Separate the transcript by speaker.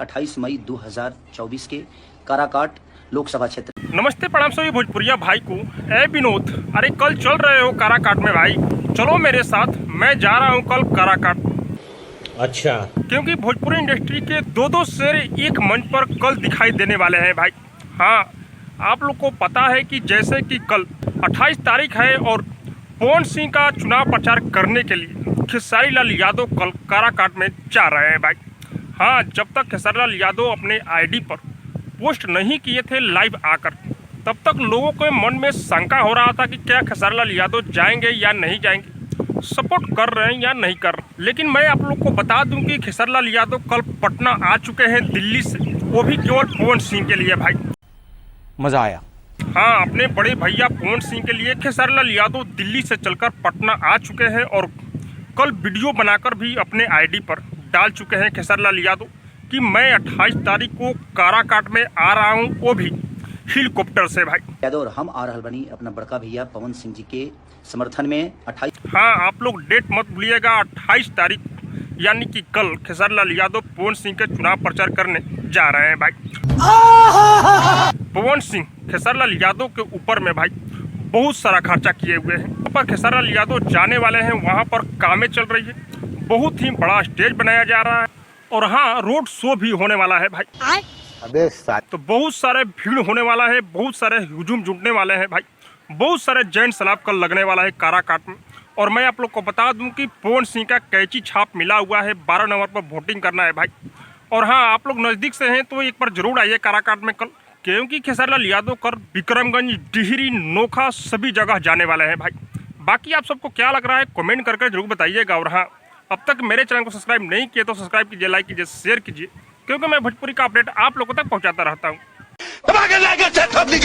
Speaker 1: 28 मई 2024 के काराकाट लोकसभा क्षेत्र।
Speaker 2: नमस्ते प्रणाम सभी भोजपुरिया भाई को। ए विनोद, अरे कल चल रहे हो काराकाट में भाई, चलो मेरे साथ, मैं जा रहा हूँ कल काराकाट।
Speaker 3: अच्छा,
Speaker 2: क्योंकि भोजपुरी इंडस्ट्री के दो शेर एक मंच पर कल दिखाई देने वाले हैं भाई। हाँ, आप लोग को पता है कि जैसे कि कल 28 तारीख है और पवन सिंह का चुनाव प्रचार करने के लिए खेसारी लाल यादव कल काराकाट में जा रहे हैं भाई। हाँ, जब तक खेसारी लाल यादव अपने आईडी पर पोस्ट नहीं किए थे लाइव आकर, तब तक लोगों के मन में शंका हो रहा था कि क्या खेसारी लाल यादव जाएंगे या नहीं जाएंगे, सपोर्ट कर रहे हैं या नहीं कर रहे। लेकिन मैं आप लोग को बता दूं कि खेसारी लाल यादव कल पटना आ चुके हैं दिल्ली से, वो भी केवल पवन सिंह के लिए भाई।
Speaker 3: मजा आया।
Speaker 2: हाँ, अपने बड़े भैया पवन सिंह के लिए खेसारी लाल यादव दिल्ली से चलकर पटना आ चुके हैं और कल वीडियो बनाकर भी अपने आईडी पर डाल चुके हैं खेसारी लाल यादव कि मैं 28 तारीख को काराकाट में आ रहा हूँ, वो भी हेलीकॉप्टर से भाई।
Speaker 1: यादव और हम आ रहल बनी अपना बड़का भैया पवन सिंह जी के समर्थन में 28।
Speaker 2: हाँ, आप लोग डेट मत भूलिएगा, 28 तारीख यानी कि कल खेसारी लाल यादव पवन सिंह के चुनाव प्रचार करने जा रहे हैं भाई। पवन सिंह खेसारी लाल यादव के ऊपर में भाई बहुत सारा खर्चा किए हुए हैं। वहाँ पर खेसारी लाल यादव जाने वाले हैं, वहाँ पर कामें चल रही है, बहुत ही बड़ा स्टेज बनाया जा रहा है और हाँ, रोड शो भी होने वाला है भाई।
Speaker 3: अबे
Speaker 2: तो बहुत सारे भीड़ होने वाला है, बहुत सारे हुजूम जुटने वाले हैं भाई, बहुत सारे जैन सलाब कल लगने वाला है काराकाट में। और मैं आप लोग को बता दूं कि पवन सिंह का कैंची छाप मिला हुआ है, 12 नवंबर पर वोटिंग करना है भाई। और हाँ, आप लोग नज़दीक से हैं तो एक बार जरूर आइए काराकाट में कल, क्योंकि खेसारी लाल यादव कल विक्रमगंज, डिहरी, नोखा सभी जगह जाने वाले हैं भाई। बाकी आप सबको क्या लग रहा है कमेंट करके जरूर बताइएगा। और हाँ, अब तक मेरे चैनल को सब्सक्राइब नहीं किए तो सब्सक्राइब कीजिए, लाइक कीजिए, शेयर कीजिए, क्योंकि मैं भोजपुरी का अपडेट आप लोगों तक पहुँचाता रहता हूँ।